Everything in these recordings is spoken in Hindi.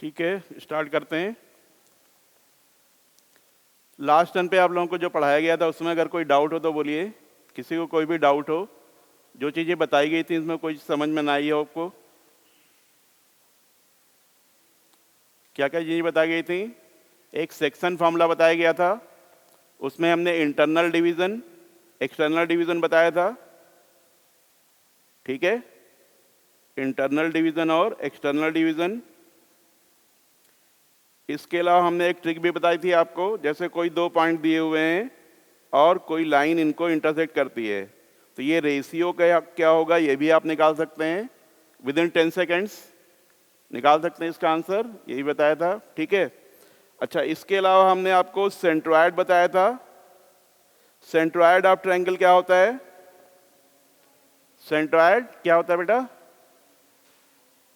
ठीक है, स्टार्ट करते हैं। लास्ट टर्न पे आप लोगों को जो पढ़ाया गया था उसमें अगर कोई डाउट हो तो बोलिए। किसी को कोई भी डाउट हो, जो चीज़ें बताई गई थी इसमें कोई समझ में ना आई हो आपको। क्या क्या चीज़ें बताई गई थी? एक सेक्शन फॉर्मूला बताया गया था, उसमें हमने इंटरनल डिवीज़न, एक्सटर्नल डिवीज़न बताया था। ठीक है, इंटरनल डिवीज़न और एक्सटर्नल डिवीज़न। इसके अलावा हमने एक ट्रिक भी बताई थी आपको, जैसे कोई दो पॉइंट दिए हुए हैं और कोई लाइन इनको इंटरसेक्ट करती है, तो ये रेशियो क्या होगा ये भी आप निकाल सकते हैं। विद इन 10 सेकेंड्स निकाल सकते हैं इसका आंसर, यही बताया था। ठीक है, अच्छा, इसके अलावा हमने आपको सेंट्रोइड बताया था। सेंट्रोइड ऑफ ट्रायंगल क्या होता है? सेंट्रोइड क्या होता है बेटा?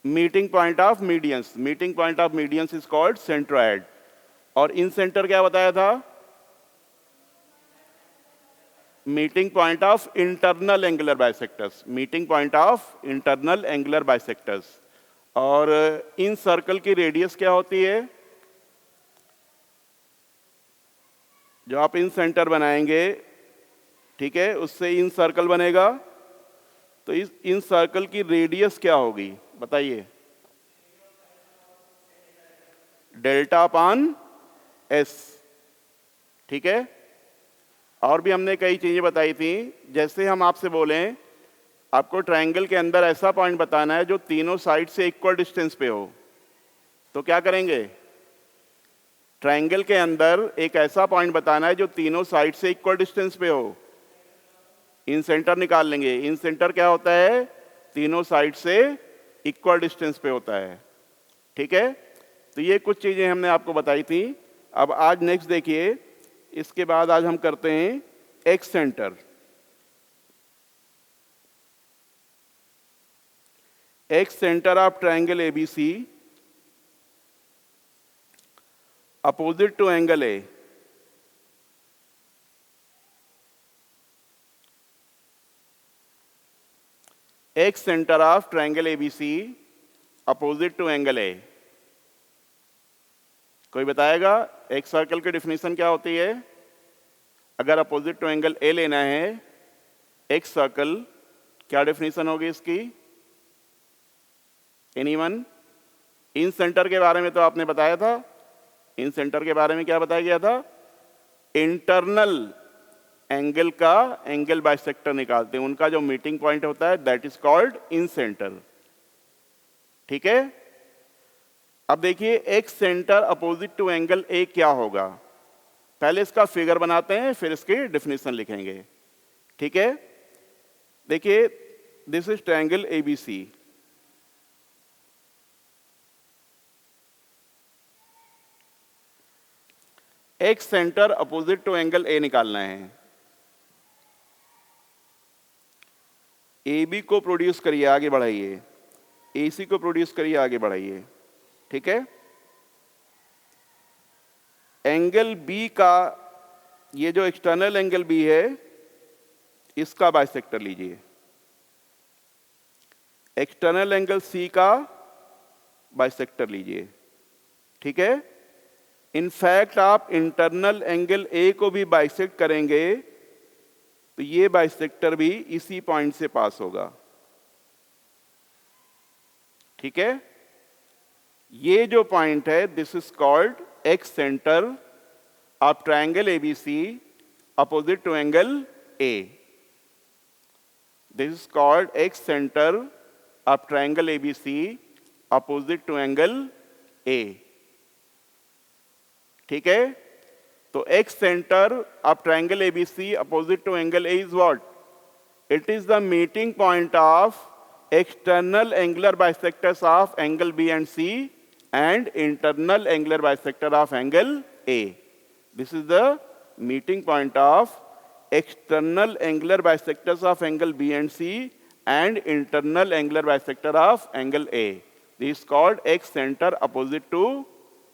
Meeting point of medians. Meeting point of medians is called centroid. और इन सेंटर क्या बताया था? Meeting point of internal angular bisectors. Meeting point of internal angular bisectors. और इन सर्कल की रेडियस क्या होती है? जो आप इन सेंटर बनाएंगे, ठीक है, उससे इन सर्कल बनेगा, तो इस इन सर्कल की रेडियस क्या होगी बताइए? Delta upon S. ठीक है, और भी हमने कई चीजें बताई थी। जैसे हम आपसे बोलें आपको ट्रायंगल के अंदर ऐसा पॉइंट बताना है जो तीनों साइड से इक्वल डिस्टेंस पे हो, तो क्या करेंगे? ट्रायंगल के अंदर एक ऐसा पॉइंट बताना है जो तीनों साइड से इक्वल डिस्टेंस पे हो। इन सेंटर निकाल लेंगे। इन सेंटर क्या होता है? तीनों साइड से इक्वल डिस्टेंस पे होता है। ठीक है, तो ये कुछ चीजें हमने आपको बताई थी। अब आज नेक्स्ट देखिए, इसके बाद आज हम करते हैं excentre. Excentre of triangle ABC opposite to angle A. Excentre of triangle ABC opposite to angle A. कोई बताएगा एक सर्कल की डेफिनेशन क्या होती है? अगर अपोजिट टू एंगल ए लेना है एक सर्कल, क्या डेफिनेशन होगी इसकी? एनीवन? इन सेंटर के बारे में तो आपने बताया था। इन सेंटर के बारे में क्या बताया गया था? इंटरनल एंगल का एंगल बाइसेक्टर निकालते हैं, उनका जो मीटिंग पॉइंट होता है that is called incentre. ठीक है, अब देखिए excentre opposite to angle A क्या होगा। पहले इसका फिगर बनाते हैं, फिर इसकी डेफिनेशन लिखेंगे। ठीक है, देखिए this is triangle ABC. Excentre opposite to angle A निकालना है। ए बी को प्रोड्यूस करिए, आगे बढ़ाइए। ए सी को प्रोड्यूस करिए, आगे बढ़ाइए। ठीक है, एंगल बी का ये जो एक्सटर्नल एंगल बी है इसका बाइसेक्टर लीजिए। एक्सटर्नल एंगल सी का बाइसेक्टर लीजिए। ठीक है, इनफैक्ट आप इंटरनल एंगल ए को भी बाइसेक्ट करेंगे तो ये बाइसेक्टर भी इसी पॉइंट से पास होगा। ठीक है, ये जो पॉइंट है this is called excentre of triangle ABC opposite to angle A. This is called excentre of triangle ABC opposite to angle A. ठीक है, तो excentre of triangle ABC opposite to angle A is what? It is the meeting point of external angular bisectors of angle B and C and internal angular bisector of angle A. This is the meeting point of external angular bisectors of angle B and C and internal angular bisector of angle A. This is called X center opposite to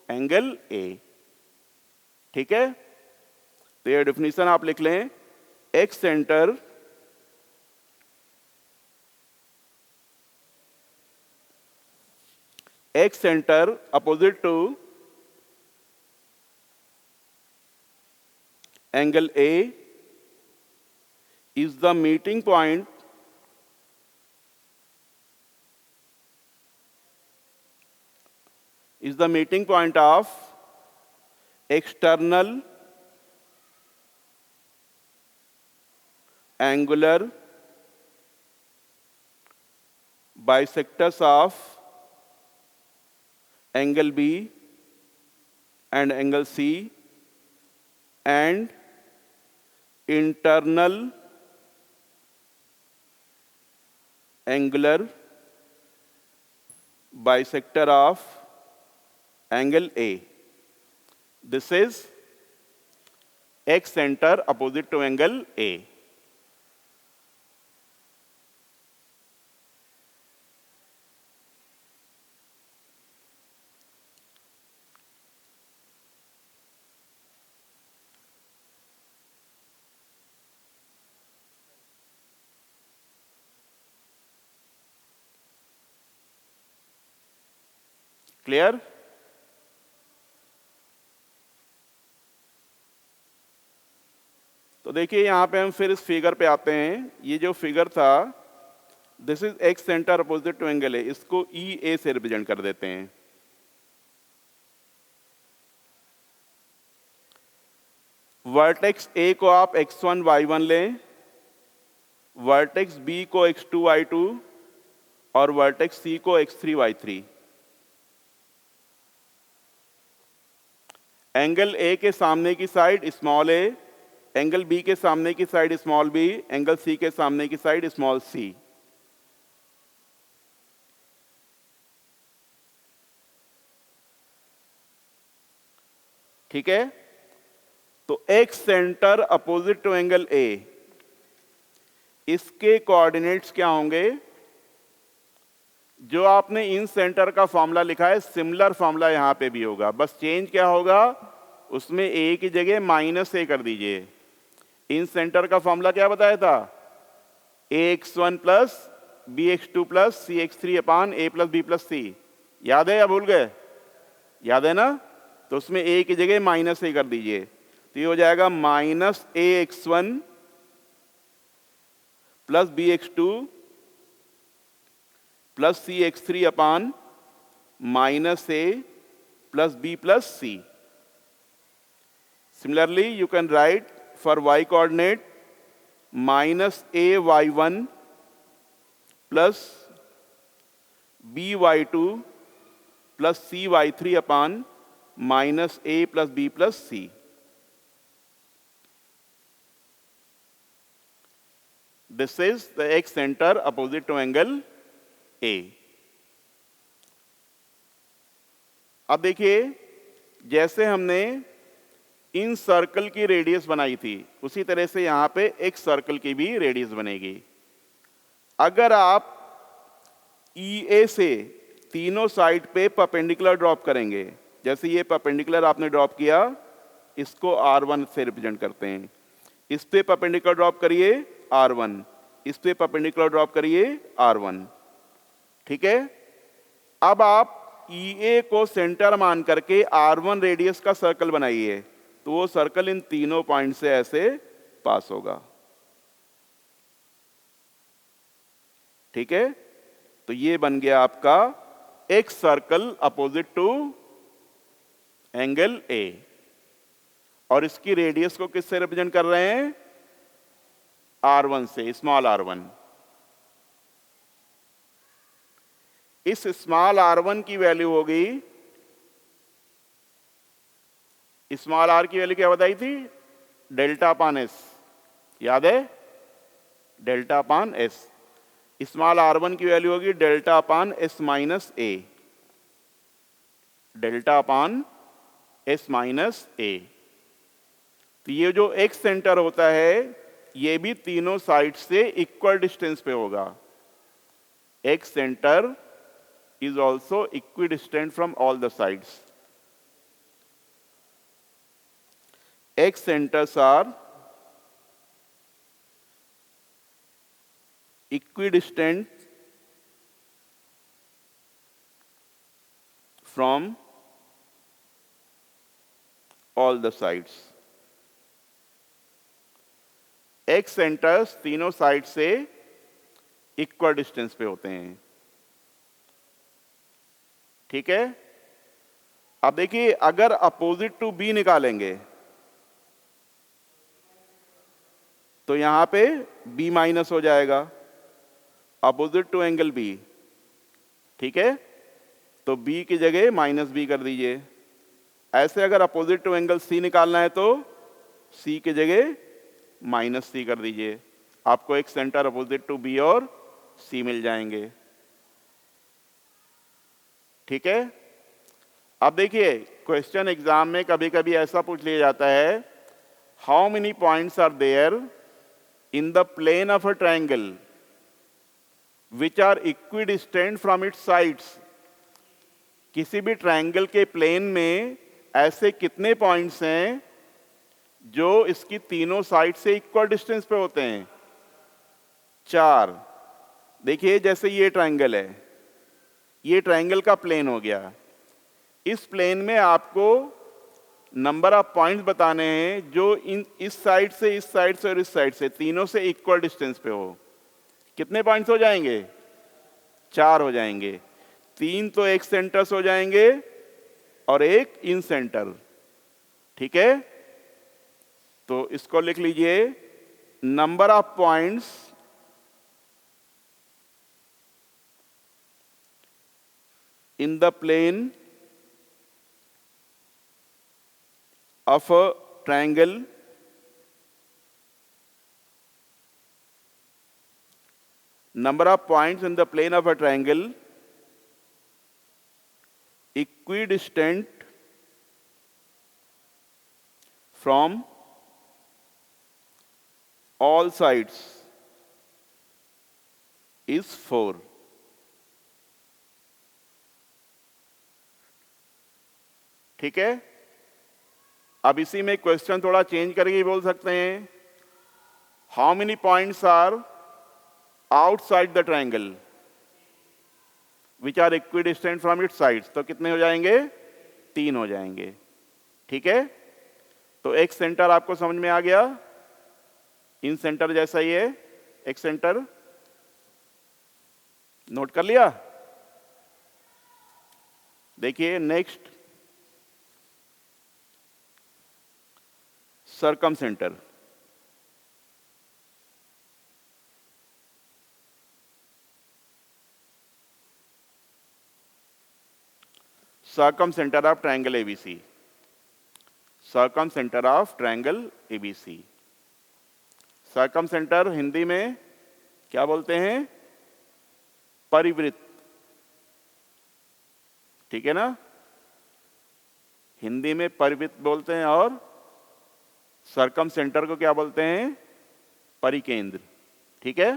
angle A. ठीक है, तो ये डेफिनेशन आप लिख लें। X center x center opposite to angle A is the meeting point of external angular bisectors of angle B and angle C and internal angular bisector of angle A. This is x center opposite to angle A. Clear? तो देखिए यहां पे हम फिर इस फिगर पे आते हैं। ये जो फिगर था, this is excentre opposite to angle A, इसको ई ए से रिप्रेजेंट कर देते हैं। वर्टेक्स ए को आप x1 y1 लें, वर्टेक्स बी को x2 y2 और वर्टेक्स सी को x3 y3। एंगल ए के सामने की side small A, angle B के सामने की side small B, angle C के सामने की साइड स्मॉल सी। ठीक है? तो excentre opposite to angle A, इसके कोऑर्डिनेट्स क्या होंगे? जो आपने इन सेंटर का फॉर्मूला लिखा है, सिमिलर फॉर्मूला यहां पे भी होगा, बस चेंज क्या होगा, उसमें ए की जगह -a कर दीजिए। इन सेंटर का फॉर्मूला क्या बताया था? ax1 plus bx2 plus cx3 upon a plus b plus c। याद है या भूल गए? याद है ना? तो उसमें a की जगह -a कर दीजिए, तो ये हो जाएगा -ax1 plus bx2 plus cx3 upon -a plus b plus c। Similarly, you can write for y coordinate -a(y1) plus b(y2) plus c(y3) upon -a plus b plus c. This is the x center opposite to angle A. अब देखिए, जैसे हमने इन सर्कल की रेडियस बनाई थी, उसी तरह से यहां पे एक सर्कल की भी रेडियस बनेगी। अगर आप EA से तीनों साइड पे परपेंडिकुलर ड्रॉप करेंगे, जैसे ये परपेंडिकुलर आपने ड्रॉप किया, इसको R1 से रिप्रेजेंट करते हैं। इस पे परपेंडिकुलर ड्रॉप करिए R1, इस पे परपेंडिकुलर ड्रॉप करिए R1। ठीक है? अब आप EA को सेंटर मान करके R1 रेडियस का सर्कल बनाइए, तो वो सर्कल इन तीनों पॉइंट से ऐसे पास होगा। ठीक है? तो ये बन गया आपका एक circle opposite to angle A, और इसकी रेडियस को किससे रिप्रेजेंट कर रहे हैं? R1 से, स्मॉल r1। इस स्मॉल r1 की वैल्यू होगी, स्मॉल r की वैल्यू क्या बताई थी? डेल्टा अपान एस। याद है? डेल्टा अपान एस। स्मॉल r1 की वैल्यू होगी डेल्टा अपान एस माइनस ए, डेल्टा अपान एस माइनस ए। तो ये जो एक्स सेंटर होता है, ये भी तीनों साइड से इक्वल डिस्टेंस पे होगा। X centre is also equidistant from all the sides. X centers are equidistant from all the sides. X centres तीनों साइड से इक्वल डिस्टेंस पे होते हैं। ठीक है, अब देखिए अगर अपोजिट टू बी निकालेंगे तो यहां पे बी माइनस हो जाएगा, अपोजिट टू एंगल बी। ठीक है, तो बी की जगह माइनस बी कर दीजिए। ऐसे अगर अपोजिट टू एंगल सी निकालना है तो सी की जगह माइनस सी कर दीजिए। आपको एक सेंटर अपोजिट टू बी और सी मिल जाएंगे। ठीक है, अब देखिए क्वेश्चन एग्जाम में कभी कभी ऐसा पूछ लिया जाता है, how many points are there in the plane of a triangle which are equidistant from its sides. किसी भी ट्रायंगल के प्लेन में ऐसे कितने पॉइंट्स हैं जो इसकी तीनों साइड से इक्वल डिस्टेंस पे होते हैं? 4। देखिए जैसे ये ट्रायंगल है, ये ट्रायंगल का प्लेन हो गया। इस प्लेन में आपको नंबर ऑफ पॉइंट्स बताने हैं जो इस साइड से, इस साइड से और इस साइड से तीनों से इक्वल डिस्टेंस पे हो। कितने पॉइंट्स हो जाएंगे? 4 हो जाएंगे। 3 तो एक सेंटर्स हो जाएंगे और एक इन सेंटर। ठीक है, तो इसको लिख लीजिए, number of points in the plane of a triangle number of points in the plane of a triangle equidistant from all sides is 4। ठीक है, अब इसी में क्वेश्चन थोड़ा चेंज करके बोल सकते हैं, how many points are outside the triangle which are equidistant from its sides. तो कितने हो जाएंगे? 3 हो जाएंगे। ठीक है, तो एक सेंटर आपको समझ में आ गया, इन सेंटर जैसा ही है एक सेंटर, नोट कर लिया। देखिए next, circum centre. Circum centre of triangle ABC. Circum centre of triangle ABC. Circum centre Hindi में क्या बोलते हैं? परिवृत्त। ठीक है ना, हिंदी में परिवृत्त बोलते हैं और सर्कम सेंटर को क्या बोलते हैं? परिकेंद्र। ठीक है,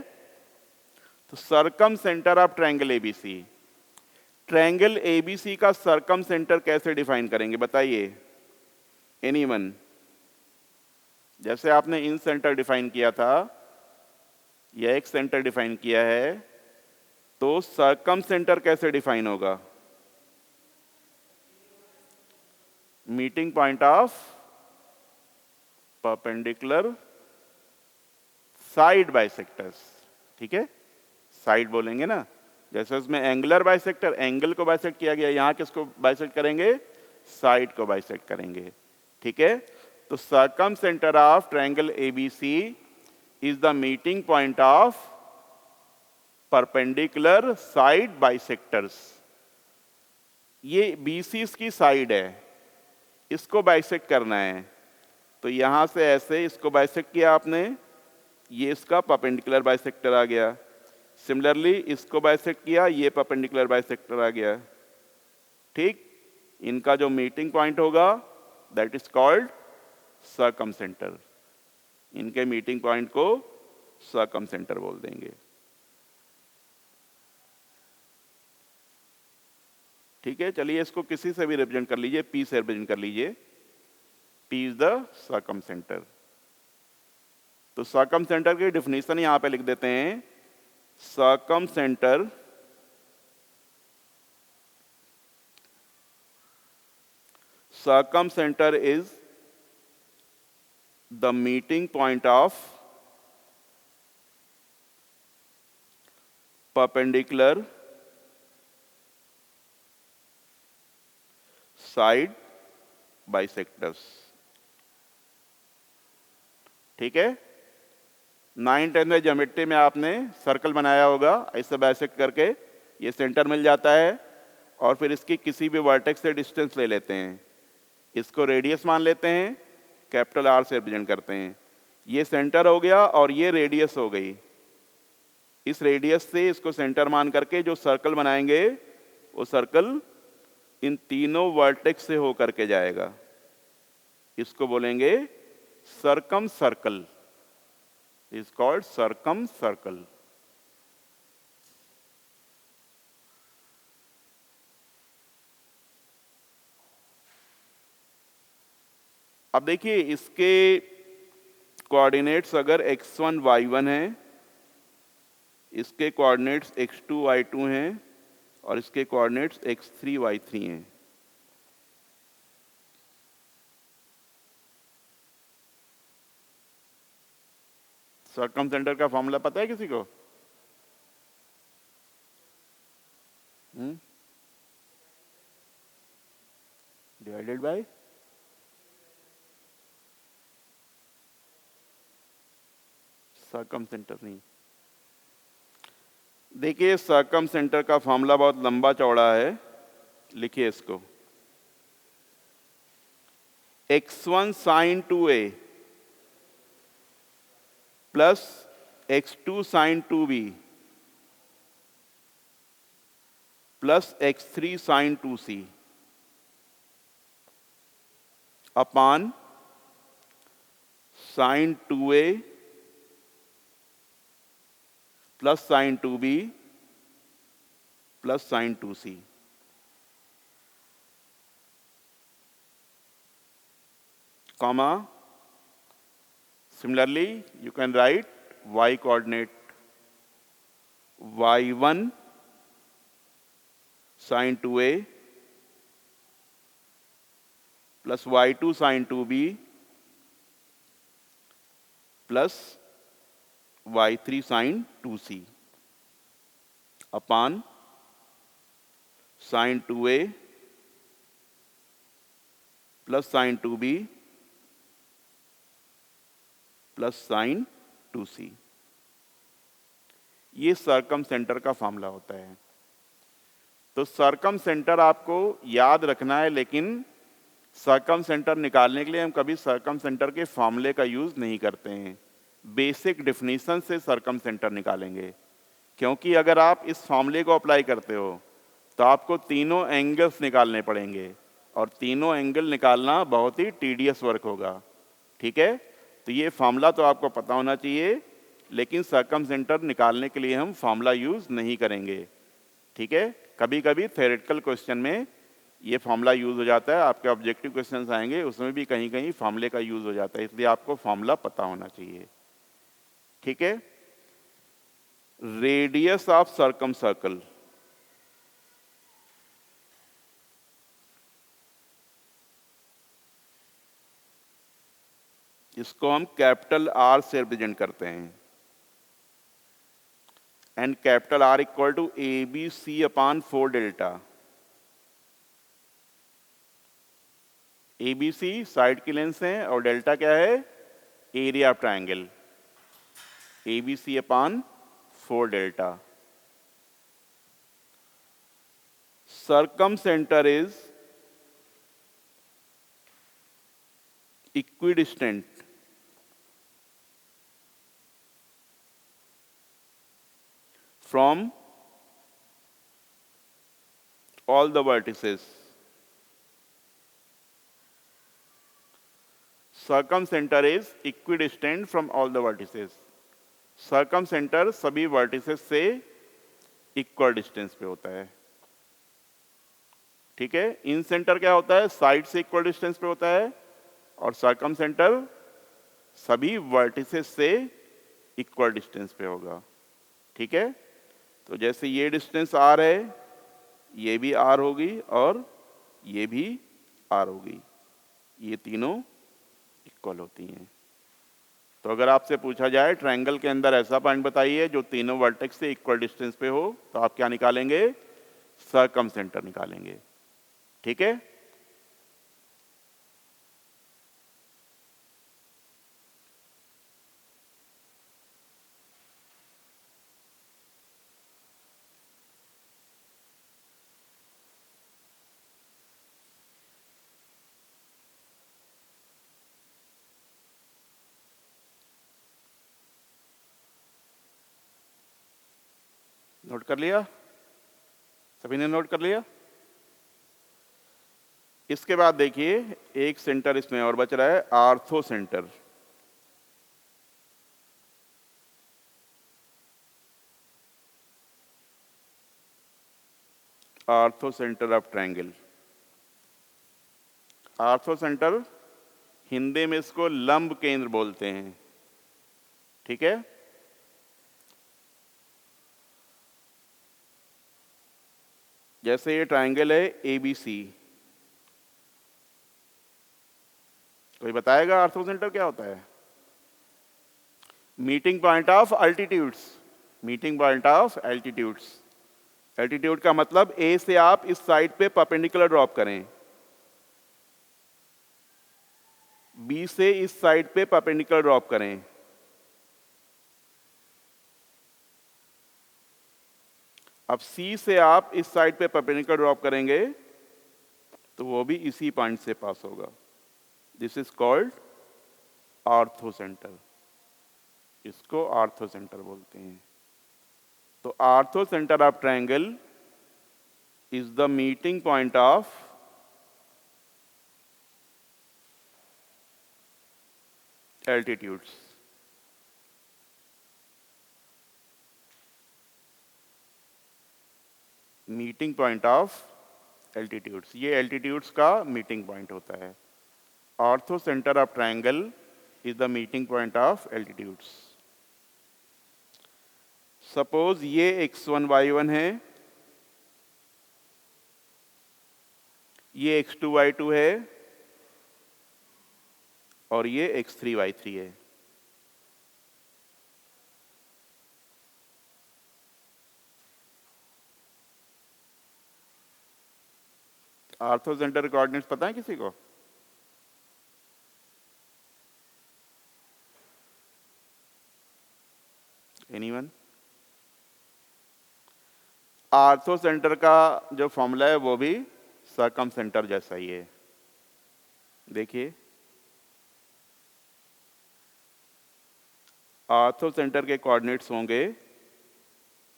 तो circum centre of triangle ABC. Triangle ABC का सर्कम सेंटर कैसे डिफाइन करेंगे बताइए? एनीवन? जैसे आपने इन सेंटर डिफाइन किया था या एक सेंटर डिफाइन किया है, तो सर्कम सेंटर कैसे डिफाइन होगा? Meeting point of perpendicular side bisectors. ठीक है, साइड बोलेंगे ना, जैसे उसमें एंगुलर बाइसेक्टर, एंगल को बाइसेक्ट किया गया, यहां किसको बाइसेक्ट करेंगे? साइड को बाइसेक्ट करेंगे। ठीक है, तो circum centre of triangle ABC is the meeting point of perpendicular side bisectors. ये बीसी इसकी साइड है, इसको बाइसेक्ट करना है, तो यहां से ऐसे इसको बाइसेक्ट किया आपने, ये इसका परपेंडिकुलर बाइसेक्टर आ गया। सिमिलरली इसको बाइसेक्ट किया, ये परपेंडिकुलर बाइसेक्टर आ गया। ठीक, इनका जो मीटिंग पॉइंट होगा that is called circum centre. इनके मीटिंग पॉइंट को सर्कम सेंटर बोल देंगे। ठीक है, चलिए इसको किसी से भी रिप्रेजेंट कर लीजिए, पी से रिप्रेजेंट कर लीजिए। P is the circum centre. तो सर्कम सेंटर की डिफिनीशन यहां पे लिख देते हैं, circum centre circumcenter is the meeting point of perpendicular side bisectors। ठीक है, 9-10 में ज्योमेट्री में आपने सर्कल बनाया होगा, ऐसे बाइसेक्ट करके ये सेंटर मिल जाता है और फिर इसकी किसी भी वर्टेक्स से डिस्टेंस ले लेते हैं, इसको रेडियस मान लेते हैं, कैपिटल आर से रिप्रेजेंट करते हैं। ये सेंटर हो गया और ये रेडियस हो गई। इस रेडियस से इसको सेंटर मान करके जो सर्कल बनाएंगे वो सर्कल इन तीनों वर्टेक्स से होकर के जाएगा, इसको बोलेंगे circum circle, is called circum circle. अब देखिए इसके कोऑर्डिनेट्स अगर x1 y1 हैं, इसके कोऑर्डिनेट्स x2 y2 हैं और इसके कोऑर्डिनेट्स x3 y3 हैं। सर्कमसेंटर का फॉर्मूला पता है किसी को? डिवाइडेड बाय सर्कमसेंटर नहीं। देखिए सर्कमसेंटर का फॉर्मूला बहुत लंबा चौड़ा है, लिखिए इसको। x1 sin 2a plus x2 sin 2b plus x3 sin 2c upon sin 2a plus sin 2b plus sin 2c। comma, similarly you can write y coordinate y1 sin 2a plus y2 sin 2b plus y3 sin 2c upon sin 2a plus sin 2b plus sign 2c। ये सर्कम सेंटर का फॉर्मूला होता है। तो सर्कम सेंटर आपको याद रखना है, लेकिन सर्कम सेंटर निकालने के लिए हम कभी सर्कम सेंटर के फॉर्मूले का यूज नहीं करते हैं, बेसिक डेफिनेशन से सर्कम सेंटर निकालेंगे। क्योंकि अगर आप इस फॉर्मूले को अप्लाई करते हो तो आपको तीनों एंगल्स निकालने पड़ेंगे और तीनों एंगल निकालना बहुत ही टीडियस वर्क होगा। ठीक है, तो ये फॉर्मूला तो आपको पता होना चाहिए, लेकिन सर्कमसेंटर निकालने के लिए हम फॉर्मूला यूज नहीं करेंगे। ठीक है, कभी कभी थ्योरेटिकल क्वेश्चन में ये फॉर्मूला यूज हो जाता है, आपके ऑब्जेक्टिव क्वेश्चंस आएंगे उसमें भी कहीं कहीं फॉर्मूले का यूज हो जाता है, इसलिए आपको फॉर्मूला पता होना चाहिए। ठीक है, रेडियस ऑफ सर्कम सर्कल, इसको हम कैपिटल आर से रिप्रेजेंट करते हैं, and capital R equal to A B C upon 4 delta. A B C side की लेंथ है और डेल्टा क्या है? Area of triangle. A B C upon 4 delta. Circumcentre is equidistant from all the vertices। Circumcenter is equidistant from all the vertices। Circumcenter सभी vertices से इक्वल डिस्टेंस पे होता है। ठीक है, इन सेंटर क्या होता है? साइड से इक्वल डिस्टेंस पे होता है, और सर्कमसेंटर सभी वर्टिसेस से इक्वल डिस्टेंस पे होगा। ठीक है, तो जैसे ये डिस्टेंस आर है, ये भी आर होगी और ये भी आर होगी। ये तीनों इक्वल होती हैं। तो अगर आपसे पूछा जाए ट्रायंगल के अंदर ऐसा पॉइंट बताइए जो तीनों वर्टेक्स से इक्वल डिस्टेंस पे हो, तो आप क्या निकालेंगे? सर्कम सेंटर निकालेंगे। ठीक है, नोट कर लिया? सभी ने नोट कर लिया? इसके बाद देखिए एक सेंटर इसमें और बच रहा है, ortho centre. Ortho centre of triangle. Ortho centre Hindi में इसको लंब केंद्र बोलते हैं। ठीक है, जैसे ये ट्रायंगल है एबीसी, कोई बताएगा आर्थो सेंटर क्या होता है? Meeting point of altitudes. Meeting point of altitudes. Altitude का मतलब ए से आप इस साइड पे परपेंडिकुलर ड्रॉप करें, बी से इस साइड पे परपेंडिकुलर ड्रॉप करें। अब सी से आप इस साइड पे परपेंडिकुलर ड्रॉप करेंगे तो वो भी इसी पॉइंट से पास होगा। This is called ortho centre. इसको आर्थो सेंटर बोलते हैं। तो ortho centre of triangle is the meeting point of altitudes. Meeting point of altitudes, ये एल्टीट्यूड्स का मीटिंग पॉइंट होता है। Ortho centre of triangle is the meeting point of altitudes. Suppose ये x1 y1 है, ये x2 y2 है और ये x3 y3 है। आर्थो सेंटर कोऑर्डिनेट्स पता है किसी को? एनीवन? आर्थो सेंटर का जो फॉर्मूला है वो भी सर्कम सेंटर जैसा ही है। देखिए आर्थो सेंटर के कोऑर्डिनेट्स होंगे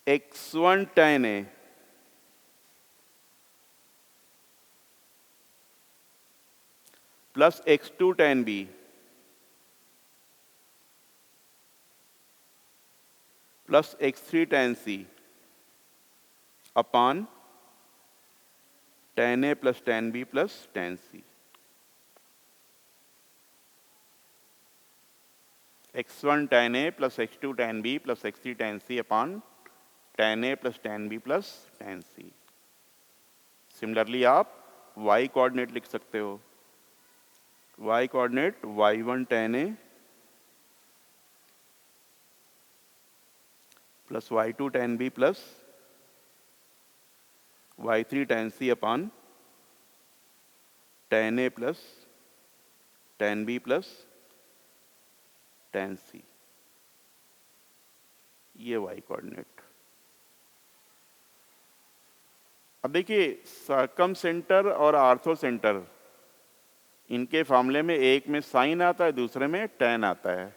x1 tan A plus x2 tan B plus x3 tan C upon tan A plus tan B plus tan C। x1 tan A plus x2 tan B plus x3 tan C upon tan A plus tan B plus tan C। Similarly आप y कोऑर्डिनेट लिख सकते हो। y coordinate y1 tan A plus y2 tan B plus y3 tan C upon tan A plus tan B plus tan C। ये y कोऑर्डिनेट। अब देखिए सर्कम सेंटर और आर्थो सेंटर, इनके फॉर्मूले में एक में साइन आता है, दूसरे में tan आता है।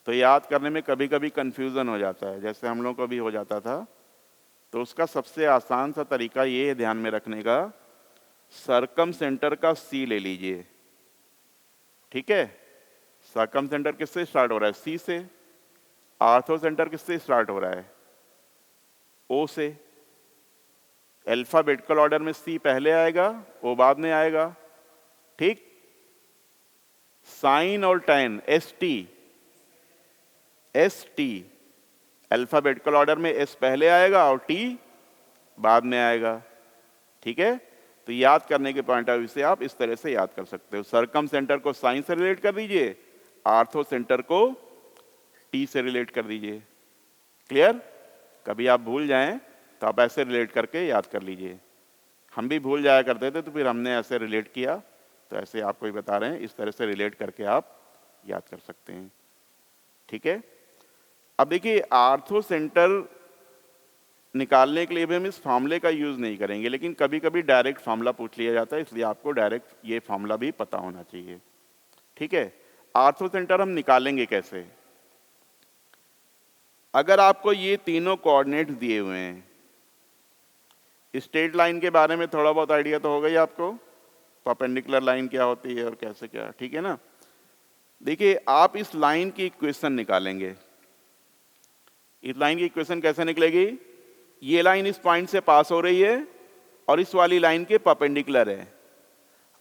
तो याद करने में कभी कभी कंफ्यूजन हो जाता है, जैसे हम लोगों को भी हो जाता था। तो उसका सबसे आसान सा तरीका ये है ध्यान में रखने का, सर्कम सेंटर का C ले लीजिए। ठीक है, सर्कम सेंटर किससे स्टार्ट हो रहा है? C से। आर्थो सेंटर किससे स्टार्ट हो रहा है? O से। अल्फाबेटिकल ऑर्डर में C पहले आएगा, O बाद में आएगा। ठीक, साइन और tan S T alphabetical order में S पहले आएगा और T बाद में आएगा। ठीक है, तो याद करने के पॉइंट ऑफ व्यू से आप इस तरह से याद कर सकते हो। सर्कम सेंटर को साइन से रिलेट कर दीजिए, आर्थो सेंटर को टी से रिलेट कर दीजिए। क्लियर? कभी आप भूल जाएं तो आप ऐसे रिलेट करके याद कर लीजिए। हम भी भूल जाया करते थे तो फिर हमने ऐसे रिलेट किया, तो ऐसे आपको ही बता रहे हैं, इस तरह से रिलेट करके आप याद कर सकते हैं। ठीक है, अब देखिए आर्थो सेंटर निकालने के लिए भी हम इस फॉर्मूले का यूज नहीं करेंगे, लेकिन कभी कभी डायरेक्ट फॉर्मूला पूछ लिया जाता है, इसलिए आपको डायरेक्ट ये फॉर्मूला भी पता होना चाहिए। ठीक है, आर्थो सेंटर हम निकालेंगे कैसे? अगर आपको ये तीनों कोऑर्डिनेट्स दिए हुए हैं, स्ट्रेट लाइन के बारे में थोड़ा बहुत आइडिया तो होगा ही आपको, परपेंडिकुलर लाइन क्या होती है और कैसे क्या, ठीक है ना। देखिए आप इस लाइन की इक्वेशन निकालेंगे। इस लाइन की इक्वेशन कैसे निकलेगी? ये लाइन इस पॉइंट से पास हो रही है और इस वाली लाइन के परपेंडिकुलर है।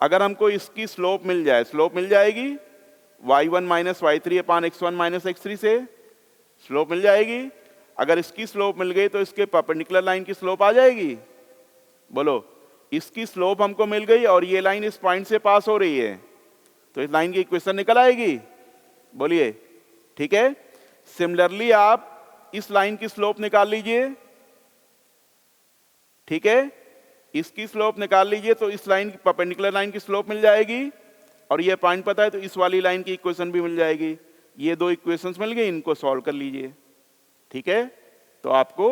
अगर हमको इसकी स्लोप मिल जाए, स्लोप मिल जाएगी y1 माइनस y3 अपान x1 माइनस x3 से स्लोप मिल जाएगी। अगर इसकी स्लोप मिल गई तो इसके परपेंडिकुलर लाइन की स्लोप आ जाएगी। बोलो, इसकी स्लोप हमको मिल गई और ये लाइन इस पॉइंट से पास हो रही है, तो इस लाइन की इक्वेशन निकल आएगी। बोलिए, ठीक है। सिमिलरली आप इस लाइन की स्लोप निकाल लीजिए, ठीक है, इसकी स्लोप निकाल लीजिए तो इस लाइन की परपेंडिकुलर लाइन की स्लोप मिल जाएगी, और ये पॉइंट पता है तो इस वाली लाइन की इक्वेशन भी मिल जाएगी। ये दो इक्वेशंस मिल गई, इनको सॉल्व कर लीजिए, ठीक है, तो आपको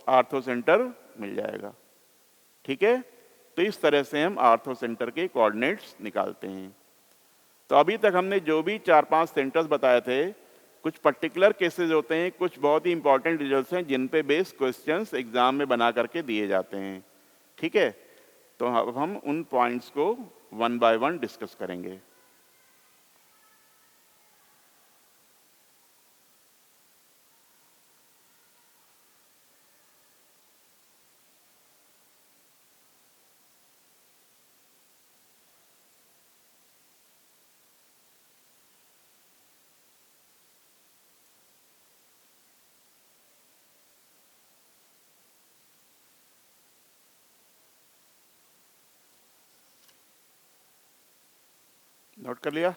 आर्थो सेंटर मिल जाएगा। ठीक है, तो इस तरह से हम आर्थो सेंटर के कोऑर्डिनेट्स निकालते हैं। तो अभी तक हमने जो भी 4-5 सेंटर्स बताए थे, कुछ पर्टिकुलर केसेस होते हैं, कुछ बहुत ही इंपॉर्टेंट रिजल्ट्स हैं जिन पे बेस क्वेश्चंस एग्जाम में बना करके दिए जाते हैं। ठीक है, तो अब हम उन पॉइंट्स को वन बाय वन डिस्कस करेंगे। नोट कर लिया?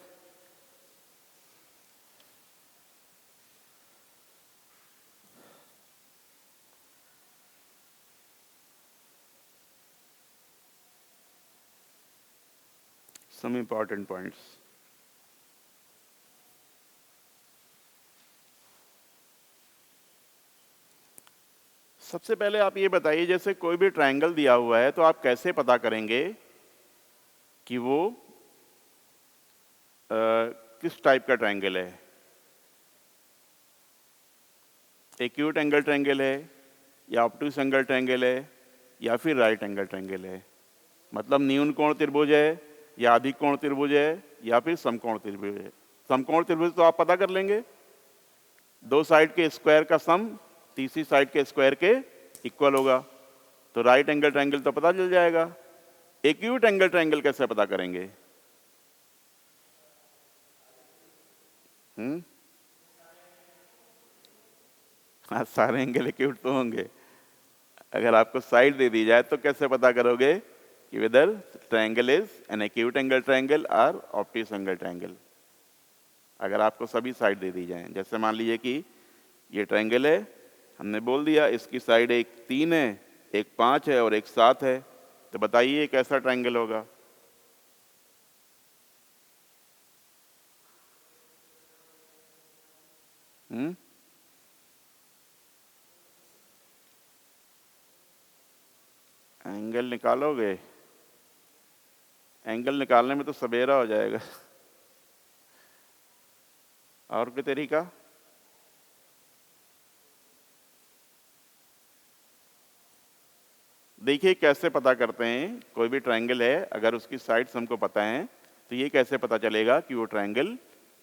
Some important points. सबसे पहले आप ये बताइए, जैसे कोई भी ट्रायंगल दिया हुआ है तो आप कैसे पता करेंगे कि वो किस टाइप का ट्रायंगल है? एक्यूट एंगल ट्रायंगल है, या ऑब्टूस एंगल ट्रायंगल है, या फिर राइट एंगल ट्रायंगल है? मतलब न्यून कोण त्रिभुज है, या अधिक कोण त्रिभुज है, या फिर समकोण त्रिभुज है? समकोण त्रिभुज तो आप पता कर लेंगे, दो साइड के स्क्वायर का सम तीसरी साइड के स्क्वायर के इक्वल होगा, तो राइट एंगल ट्रायंगल तो पता चल जाएगा। एक्यूट एंगल ट्रायंगल कैसे पता करेंगे? हाँ, सारे एंगल एक्यूट तो होंगे। अगर आपको साइड दे दी जाए तो कैसे पता करोगे कि whether triangle is an acute angle triangle और ऑब्टूस एंगल ट्रायंगल? अगर आपको सभी साइड दे दी जाए, जैसे मान लीजिए कि ये ट्रायंगल है, हमने बोल दिया इसकी साइड एक 3 है, एक 5 है और एक 7 है, तो बताइए कैसा ट्रायंगल होगा? एंगल निकालोगे? एंगल निकालने में तो सवेरा हो जाएगा। और कोई तरीका? देखिए कैसे पता करते हैं, कोई भी ट्रायंगल है अगर उसकी साइड्स हमको पता है तो ये कैसे पता चलेगा कि वो ट्रायंगल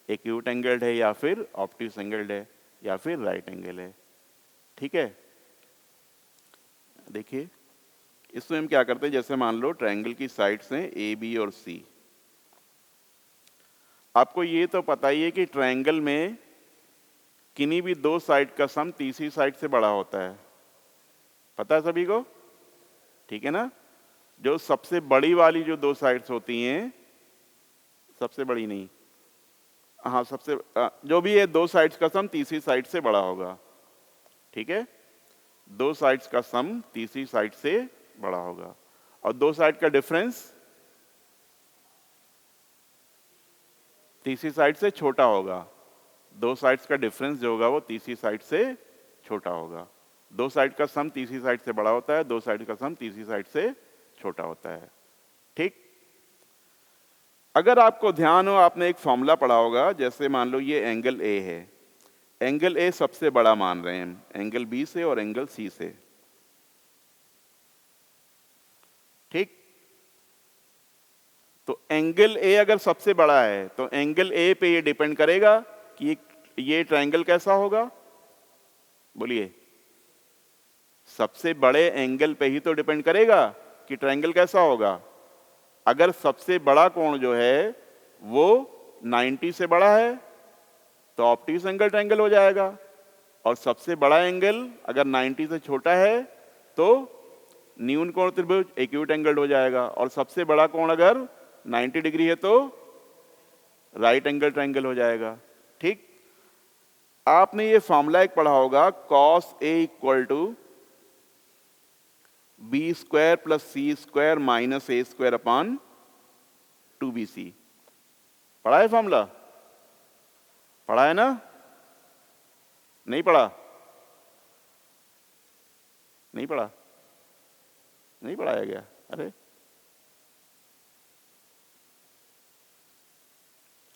एक्यूट एंगल्ड है या फिर ऑब्टूस एंगल्ड है या फिर राइट एंगल है? ठीक है, देखिए इसमें हम क्या करते हैं, जैसे मान लो ट्रायंगल की साइड्स हैं ए बी और सी। आपको ये तो पता ही है कि ट्रायंगल में किन्हीं भी दो साइड का सम तीसरी साइड से बड़ा होता है, पता है सभी को? ठीक है ना। जो सबसे बड़ी वाली जो दो साइड्स होती हैं, सबसे बड़ी नहीं, हाँ सबसे जो भी है दो साइड्स का सम तीसरी साइड से बड़ा होगा, ठीक है, दो साइड्स का सम तीसरी साइड से बड़ा होगा, और दो साइड का डिफरेंस तीसरी साइड से छोटा होगा। दो साइड्स का डिफरेंस जो होगा वो तीसरी साइड से छोटा होगा। दो साइड का सम तीसरी साइड से बड़ा होता है, दो साइड का सम तीसरी साइड से छोटा होता है, ठीक। अगर आपको ध्यान हो, आपने एक फॉर्मूला पढ़ा होगा, जैसे मान लो ये एंगल ए है, एंगल ए सबसे बड़ा मान रहे हैं एंगल बी से और एंगल सी से, ठीक। तो एंगल ए अगर सबसे बड़ा है तो एंगल ए पे ये डिपेंड करेगा कि ये ट्रायंगल कैसा होगा, बोलिए। सबसे बड़े एंगल पे ही तो डिपेंड करेगा कि ट्रायंगल कैसा होगा। अगर सबसे बड़ा कोण जो है वो 90 से बड़ा है तो ऑब्ट्यूस एंगल ट्रायंगल हो जाएगा, और सबसे बड़ा एंगल अगर 90 से छोटा है तो न्यून कोण त्रिभुज एक्यूट एंगल हो जाएगा, और सबसे बड़ा कोण अगर 90 डिग्री है तो राइट एंगल ट्रायंगल हो जाएगा, ठीक। आपने ये फॉर्मूला एक पढ़ा होगा, cos A equal to B square plus C square minus A square upon 2bc। पढ़ा है फॉर्मूला? पढ़ा है ना? नहीं पढ़ा? नहीं पढ़ा? नहीं पढ़ाया गया? अरे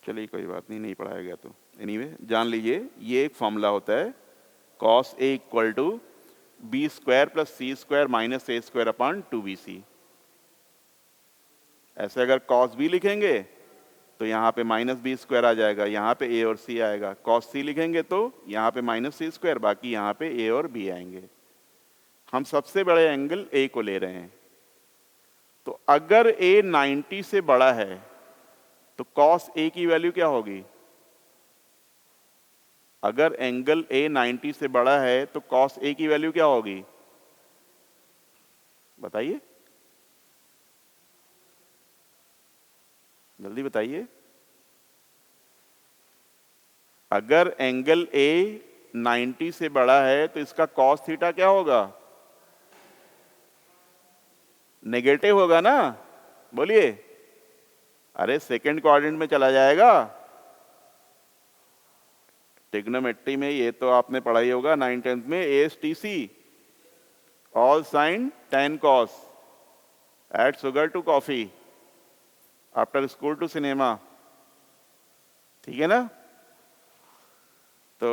चलिए कोई बात नहीं, नहीं पढ़ाया गया तो एनीवे जान लीजिए, ये एक फॉर्मूला होता है cos A equal to B square plus C square minus A square upon 2bc। ऐसे अगर cos b लिखेंगे तो यहाँ पे माइनस बी स्क्वायर आ जाएगा, यहाँ पे a और c आएगा। cos c लिखेंगे तो यहाँ पे माइनस सी स्क्वायर, बाकी यहाँ पे a और b आएंगे। हम सबसे बड़े एंगल a को ले रहे हैं, तो अगर a 90 से बड़ा है तो cos A की वैल्यू क्या होगी? अगर एंगल A 90 से बड़ा है तो cos A की वैल्यू क्या होगी? बताइए, जल्दी बताइए। अगर एंगल A 90 से बड़ा है तो इसका cos थीटा क्या होगा? नेगेटिव होगा ना, बोलिए। अरे सेकंड क्वाड्रेंट में चला जाएगा। ट्रिग्नोमेट्री में ये तो आपने पढ़ाई होगा 9th में, ASTC, all sine tan cos, add sugar to coffee, after school to cinema, ठीक है ना। तो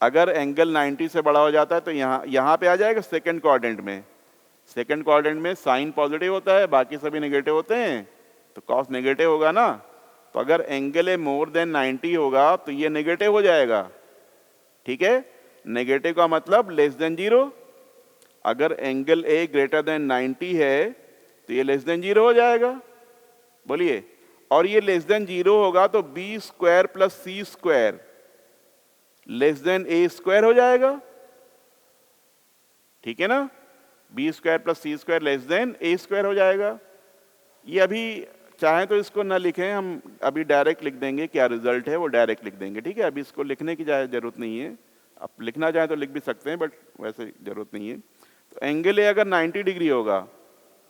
अगर एंगल 90 से बड़ा हो जाता है तो यहाँ पे आ जाएगा सेकंड क्वाड्रेंट में। सेकंड क्वाड्रेंट में साइन पॉजिटिव होता है, बाकी सभी नेगेटिव होते हैं, तो कॉस नेगेटिव होगा ना। तो अगर एंगल ए मोर देन 90 होगा तो ये नेगेटिव हो जाएगा, ठीक है। नेगेटिव का मतलब लेस देन 0। अगर एंगल ए ग्रेटर देन 90 है तो ये लेस देन 0 हो जाएगा, बोलिए। और ये लेस देन 0 होगा तो B square plus C square less than A square हो जाएगा, ठीक है ना। B square plus C square less than A square हो जाएगा। ये अभी चाहें तो इसको ना लिखें, हम अभी डायरेक्ट लिख देंगे, क्या रिजल्ट है वो डायरेक्ट लिख देंगे, ठीक है। अभी इसको लिखने की जरूरत नहीं है, आप लिखना चाहें तो लिख भी सकते हैं, बट वैसे जरूरत नहीं है। तो एंगल ए अगर 90 डिग्री होगा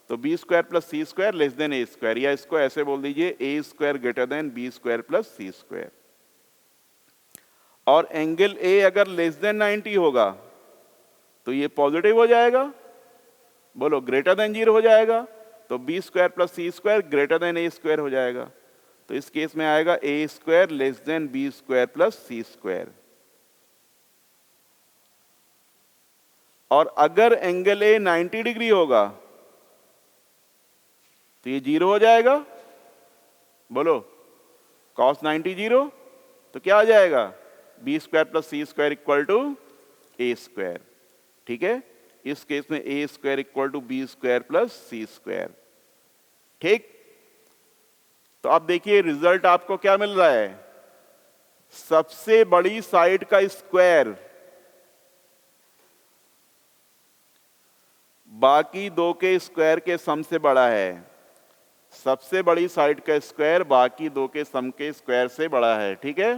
तो B square plus C square less than A square, या इसको ऐसे बोल दीजिए A square greater than B square plus C square. और एंगल ए अगर लेस देन 90 होगा तो ये पॉजिटिव हो जाएगा, बोलो, ग्रेटर देन 0 हो जाएगा, तो B square plus C square greater than A square हो जाएगा। तो इस केस में आएगा A square less than B square plus C square. और अगर एंगल ए 90 डिग्री होगा तो ये 0 हो जाएगा, बोलो, cos 90 0, तो क्या आ जाएगा? B square plus C square equal to A square, ठीक है। इस केस में A square equal to B square plus C square, ठीक। तो अब देखिए रिजल्ट आपको क्या मिल रहा है, सबसे बड़ी साइड का स्क्वायर बाकी दो के स्क्वायर के सम से बड़ा है। सबसे बड़ी साइड का स्क्वायर बाकी दो के सम के स्क्वायर से बड़ा है, ठीक है।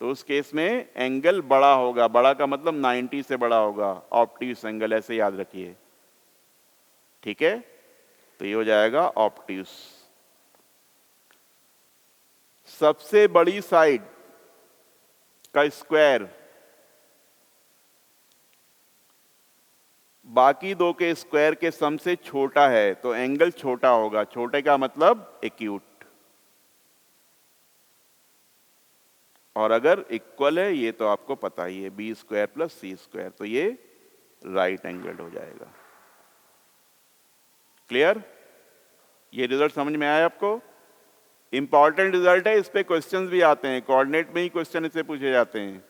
तो उस केस में एंगल बड़ा होगा, बड़ा का मतलब 90 से बड़ा होगा, ऑब्ट्यूस एंगल, ऐसे याद रखिए, ठीक है। तो ये हो जाएगा ऑब्ट्यूस। सबसे बड़ी साइड का स्क्वायर बाकी दो के स्क्वायर के सम से छोटा है तो एंगल छोटा होगा, छोटे का मतलब एक्यूट। और अगर इक्वल है, ये तो आपको पता ही है, B square plus C square, तो ये राइट एंगल हो जाएगा। क्लियर? ये रिजल्ट समझ में आया आपको? इंपॉर्टेंट रिजल्ट है, इस पे क्वेश्चंस भी आते हैं, कोऑर्डिनेट में ही क्वेश्चन इससे पूछे जाते हैं।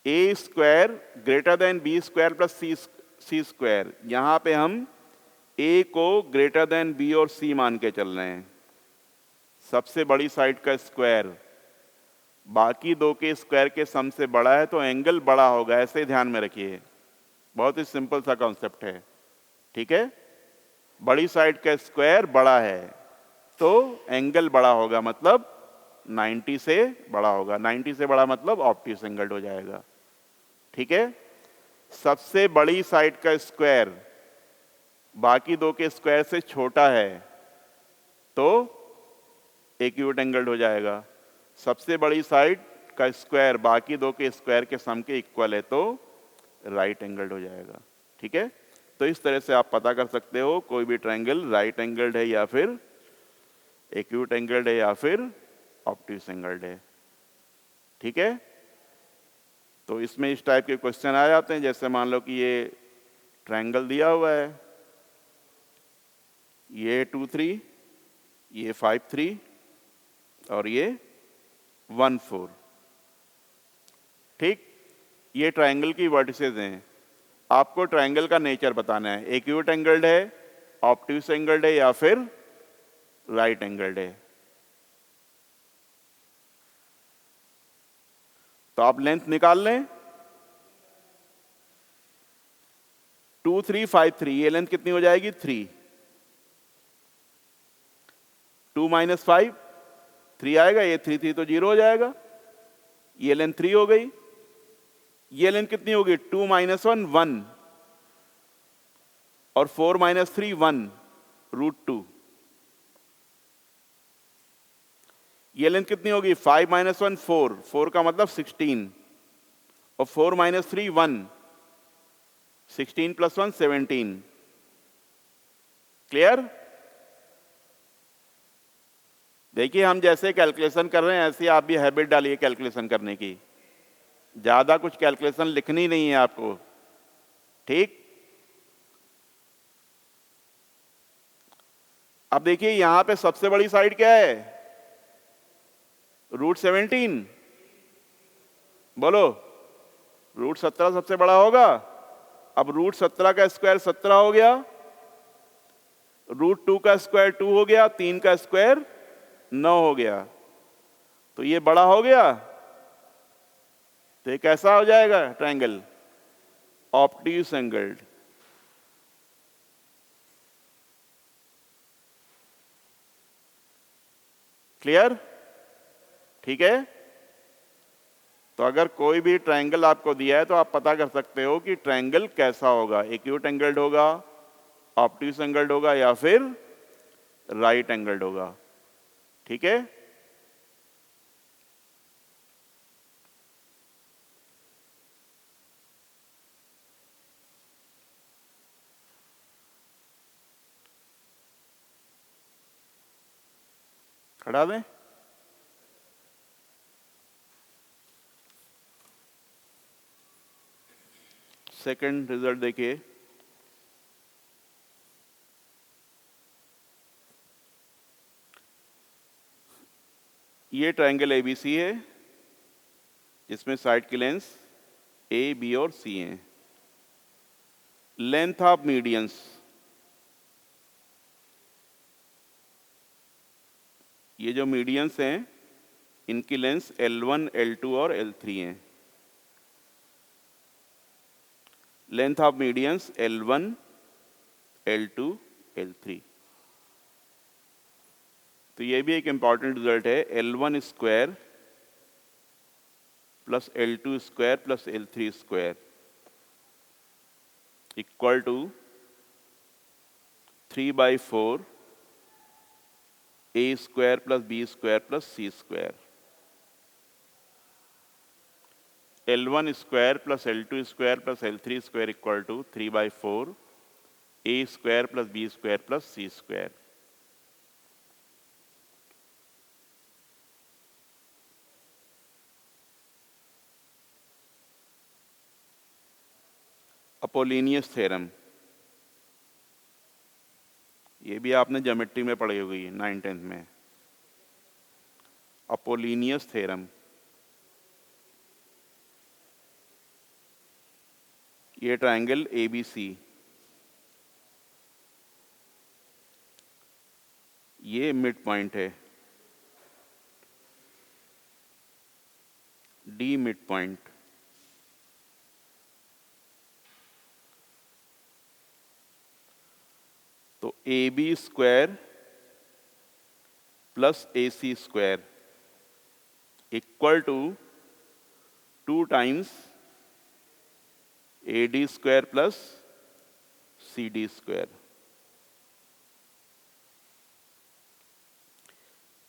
A square greater than B square plus C square, यहां पे हम ए को ग्रेटर देन बी और सी मान के चल रहे हैं। सबसे बड़ी साइड का स्क्वायर बाकी दो के स्क्वायर के सम से बड़ा है तो एंगल बड़ा होगा, ऐसे ध्यान में रखिए। बहुत ही सिंपल सा कॉन्सेप्ट है, ठीक है। बड़ी साइड का स्क्वायर बड़ा है तो एंगल बड़ा होगा, मतलब 90 से बड़ा होगा। 90 से बड़ा मतलब ऑब्ट्यूस एंगल हो जाएगा, ठीक है। सबसे बड़ी साइड का स्क्वायर बाकी दो के स्क्वायर से छोटा है तो एक्यूट एंगल हो जाएगा। सबसे बड़ी साइड का स्क्वायर बाकी दो के स्क्वायर के सम के इक्वल है तो राइट एंगल हो जाएगा, ठीक है। तो इस तरह से आप पता कर सकते हो कोई भी ट्रायंगल राइट एंगल्ड है या फिर एक्यूट एंगल्ड है या फिर ऑब्ट्यूस एंगल्ड है, ठीक है। तो इसमें इस टाइप के क्वेश्चन आ जाते हैं, जैसे मान लो कि ये ट्रायंगल दिया हुआ है, ये 2 3, ये 5 3 और ये 1 4, ठीक। ये ट्रायंगल की वर्टिसेस हैं। आपको ट्रायंगल का नेचर बताना है, एक्यूट एंगल्ड है, ऑब्ट्यूस एंगल्ड है या फिर राइट एंगल्ड है। तो आप लेंथ निकाल लें। 2 3 5 3, ये लेंथ कितनी हो जाएगी? 3। 2 - 5 3 आएगा, ये 3 3 तो 0 हो जाएगा। ये लेंथ 3 हो गई। ये लेंथ कितनी होगी? 2 - 1 1 और 4 - 3 1 √2। ये लेंथ कितनी होगी? 5 - 1 4, 4 का मतलब 16 और 4 - 3 1, 16 + 1 17। क्लियर? देखिए हम जैसे कैलकुलेशन कर रहे हैं ऐसे आप भी हैबिट डालिए कैलकुलेशन करने की। ज्यादा कुछ कैलकुलेशन लिखनी नहीं है आपको, ठीक। अब देखिए यहां पे सबसे बड़ी साइड क्या है? √17। बोलो, √17 सबसे बड़ा होगा। अब √17 का स्क्वायर 17 हो गया, √2 का स्क्वायर 2 हो गया, 3 का स्क्वायर 9 हो गया, तो ये बड़ा हो गया। तो ये कैसा हो जाएगा ट्रायंगल? Obtuse angled. क्लियर? ठीक है। तो अगर कोई भी ट्रायंगल आपको दिया है तो आप पता कर सकते हो कि ट्रायंगल कैसा होगा, एक्यूट एंगल्ड होगा, ऑब्ट्यूस एंगल्ड होगा या फिर राइट एंगल्ड होगा, ठीक है। खड़ा दें। सेकंड रिजल्ट देखिए, ये ट्रायंगल एबीसी है जिसमें साइड की लेंथ ए, बी और सी हैं। लेंथ ऑफ मीडियंस, ये जो मीडियंस हैं इनकी लेंथ L1, L2 और L3 हैं। Length of medians L1, L2, L3। तो ये भी एक इंपॉर्टेंट रिजल्ट है, L1 square plus L2 square plus L3 square equal to 3/4 A square plus B square plus C square. L1 square plus L2 square plus L3 square equal to 3/4 A square plus B square plus C square. Apollonius theorem, ये भी आपने ज्योमेट्री में पढ़ी होगी 9th-10th में। अपोलिनियस थ्योरम, ये ट्रायंगल ABC, ये मिड पॉइंट है, D मिड पॉइंट। तो AB square plus AC square equal to 2 times AD square plus CD square.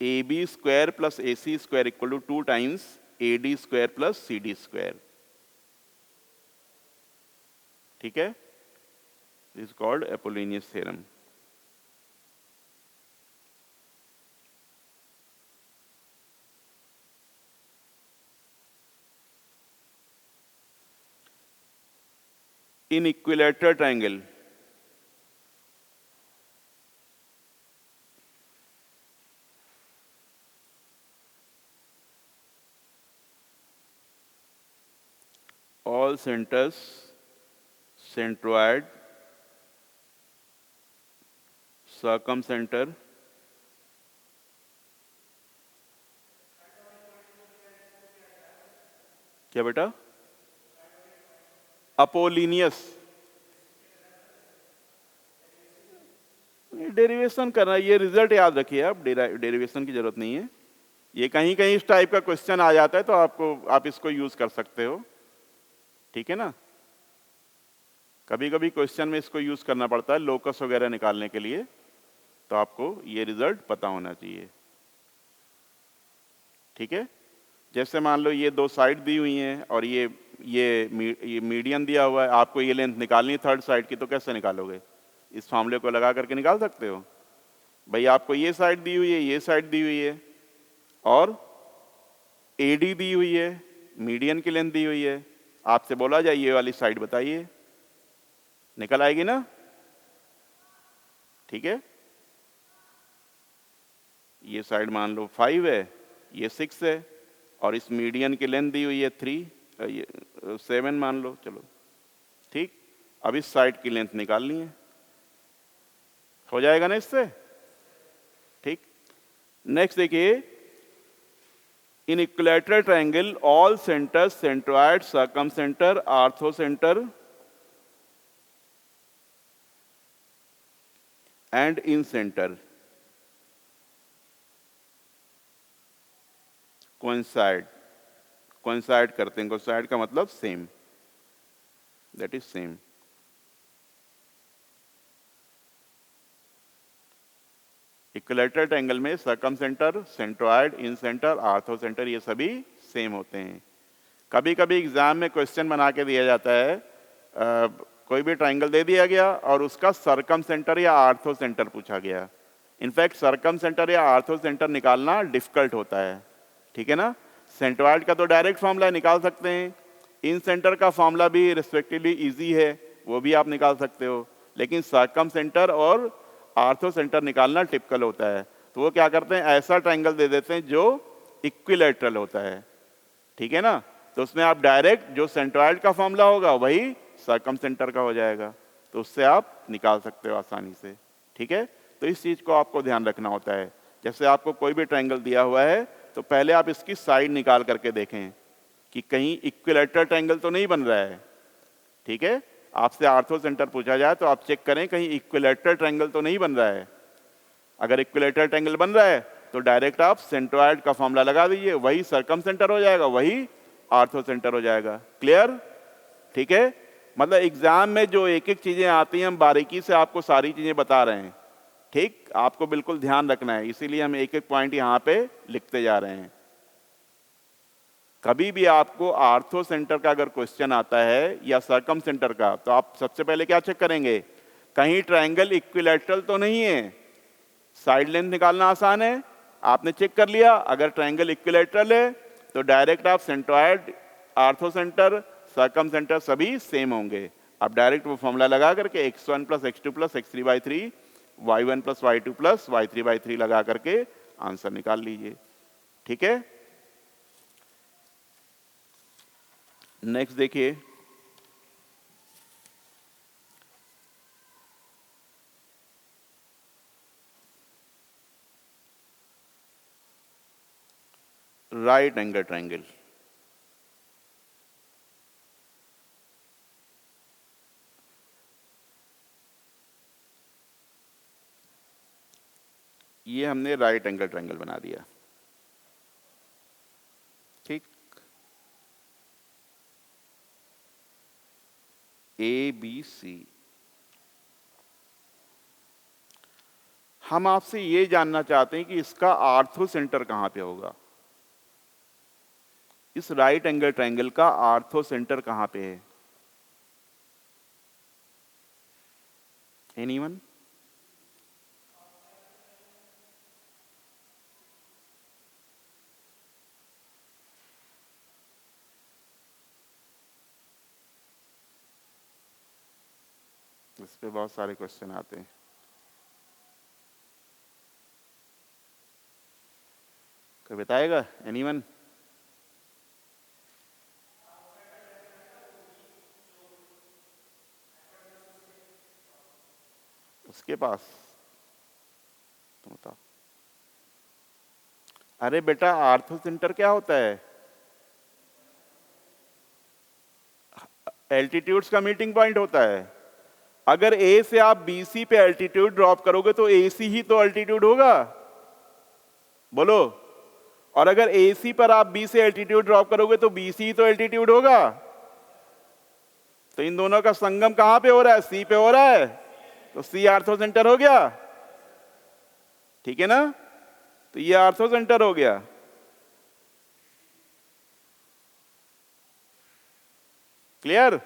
AB square plus AC square equal to 2 times AD square plus CD square. ठीक है, this is called Apollonius theorem. In equilateral triangle, all centers, centroid, circumcenter, क्या बेटा? अपोलिनियस, डेरिवेशन करना, ये रिजल्ट याद रखिए आप, डेरिवेशन की जरूरत नहीं है। ये कहीं कहीं इस टाइप का क्वेश्चन आ जाता है तो आप इसको यूज कर सकते हो, ठीक है ना। कभी कभी क्वेश्चन में इसको यूज करना पड़ता है लोकस वगैरह निकालने के लिए, तो आपको ये रिजल्ट पता होना चाहिए। ठीक है, जैसे मान लो ये 2 साइड दी हुई हैं और ये मीडियन दिया हुआ है, आपको ये लेंथ निकालनी है थर्ड साइड की, तो कैसे निकालोगे? इस फॉर्मूले को लगा करके निकाल सकते हो। भाई आपको ये साइड दी हुई है, ये साइड दी हुई है और AD दी हुई है, मीडियन की लेंथ दी हुई है, आपसे बोला जाए ये वाली साइड बताइए, निकल आएगी ना। ठीक है, ये साइड मान लो 5 है, ये 6 है और इस मीडियन की लेंथ दी हुई है 7 मान लो, चलो ठीक। अब इस साइड की लेंथ निकालनी है, हो जाएगा ना इससे, ठीक। नेक्स्ट देखिए, in equilateral triangle all centres, centroid, circumcentre, orthocentre and incentre coincide करते हैं। कोइंसाइड का मतलब same, that is same. Equilateral triangle में सर्कमसेंटर, सेंट्रोइड, इन सेंटर, आर्थोसेंटर ये सभी सेम होते हैं। कभी कभी एग्जाम में क्वेश्चन बना के दिया जाता है, कोई भी ट्रायंगल दे दिया गया और उसका सर्कमसेंटर या आर्थोसेंटर पूछा गया। इनफैक्ट सर्कमसेंटर या आर्थोसेंटर निकालना डिफिकल्ट होता है, ठीक है ना। सेंट्रोइड का तो डायरेक्ट फॉर्मूला निकाल सकते हैं, इन सेंटर का फॉर्मूला भी रिस्पेक्टिवली इजी है, वो भी आप निकाल सकते हो, लेकिन सर्कमसेंटर और आर्थोसेंटर निकालना टिपिकल होता है। तो वो क्या करते हैं, ऐसा ट्रायंगल दे देते हैं जो इक्विलैटरल होता है, ठीक है ना। तो उसमें आप डायरेक्ट जो सेंट्रोइड का फॉर्मूला होगा वही सर्कमसेंटर का हो जाएगा, तो उससे आप निकाल सकते हो आसानी से, ठीक है। तो इस चीज को आपको ध्यान रखना होता है। जैसे आपको कोई भी ट्रायंगल दिया हुआ है तो पहले आप इसकी साइड निकाल करके देखें कि कहीं इक्विलैटरल ट्रायंगल तो नहीं बन रहा है, ठीक है। आपसे आर्थो सेंटर पूछा जाए तो आप चेक करें कहीं इक्विलैटरल ट्रायंगल तो नहीं बन रहा है। अगर इक्विलैटरल ट्रायंगल बन रहा है तो डायरेक्ट आप सेंट्रोइड का फॉर्मूला लगा दीजिए, वही सर्कम सेंटर हो जाएगा, वही आर्थो सेंटर हो जाएगा। क्लियर? ठीक है, मतलब एग्जाम में जो एक एक चीजें आती हैं हम बारीकी से आपको सारी चीजें बता रहे हैं। ठीक, आपको बिल्कुल ध्यान रखना है, इसीलिए हम एक एक पॉइंट यहां पे लिखते जा रहे हैं। कभी भी आपको आर्थो सेंटर का अगर क्वेश्चन आता है या सर्कम सेंटर का, तो आप सबसे पहले क्या चेक करेंगे, कहीं ट्रायंगल इक्विलैटरल तो नहीं है। साइड लेंथ निकालना आसान है, आपने चेक कर लिया, अगर ट्रायंगल इक्विलैटरल है तो डायरेक्ट आप centroid, ortho centre, circum centre सभी सेम होंगे। आप डायरेक्ट वो फॉर्मूला लगा करके x1 plus x2 plus x3/3 y1 plus y2 plus y3/3 लगा करके आंसर निकाल लीजिए। ठीक है, नेक्स्ट देखिए, राइट एंगल ट्रायंगल। ये हमने राइट एंगल ट्रायंगल बना दिया। ठीक, ABC। हम आपसे ये जानना चाहते हैं कि इसका आर्थो सेंटर कहां पे होगा। इस राइट एंगल ट्रायंगल का आर्थो सेंटर कहां पे है? एनीवन? इस पे बहुत सारे क्वेश्चन आते हैं। कोई बताएगा? एनीवन? उसके पास तो बताओ। अरे बेटा, आर्थो सेंटर क्या होता है? एल्टीट्यूड्स का मीटिंग पॉइंट होता है। अगर ए से आप BC पे एल्टीट्यूड ड्रॉप करोगे तो AC ही तो एल्टीट्यूड होगा, बोलो। और अगर AC पर आप B से एल्टीट्यूड ड्रॉप करोगे तो BC ही तो एल्टीट्यूड होगा। तो इन दोनों का संगम कहां पे हो रहा है? C पे हो रहा है, तो C आर्थो सेंटर हो गया। ठीक है ना, तो ये आर्थो सेंटर हो गया। क्लियर?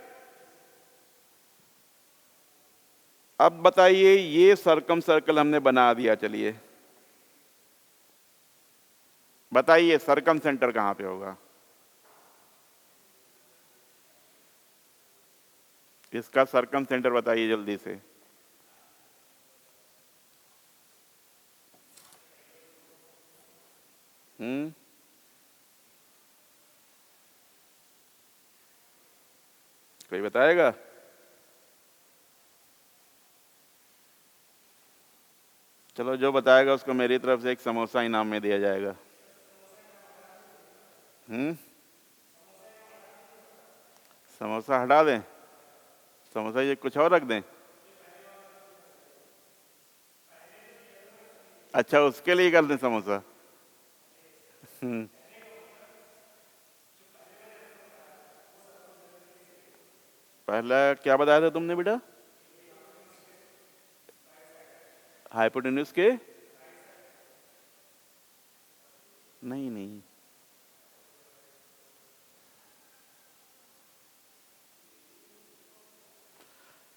अब बताइए, ये सर्कम सर्कल हमने बना दिया, चलिए बताइए सर्कम सेंटर कहां पे होगा? इसका सर्कम सेंटर बताइए जल्दी से। कोई बताएगा? चलो, जो बताएगा उसको मेरी तरफ से एक समोसा इनाम में दिया जाएगा। समोसा हटा दें? समोसा ये कुछ और रख दें? अच्छा, उसके लिए कर दें समोसा। पहला क्या बताया था तुमने बेटा? हाइपोटेन्यूज के? नहीं नहीं,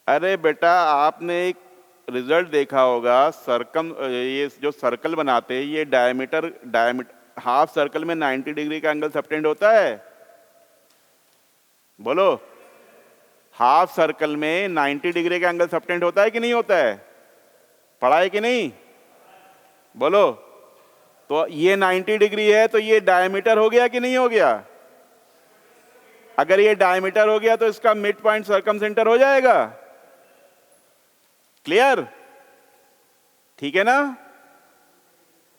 अरे बेटा, आपने एक रिजल्ट देखा होगा, सर्कम, ये जो सर्कल बनाते हैं ये डायमीटर हाफ सर्कल में 90 डिग्री का एंगल सबटेंड होता है, बोलो। हाफ सर्कल में 90 डिग्री का एंगल सबटेंड होता है कि नहीं होता है? पढ़ा है कि नहीं, बोलो। तो ये 90 डिग्री है तो ये डायमीटर हो गया कि नहीं हो गया? अगर ये डायमीटर हो गया तो इसका मिड पॉइंट सर्कम सेंटर हो जाएगा। क्लियर? ठीक है ना,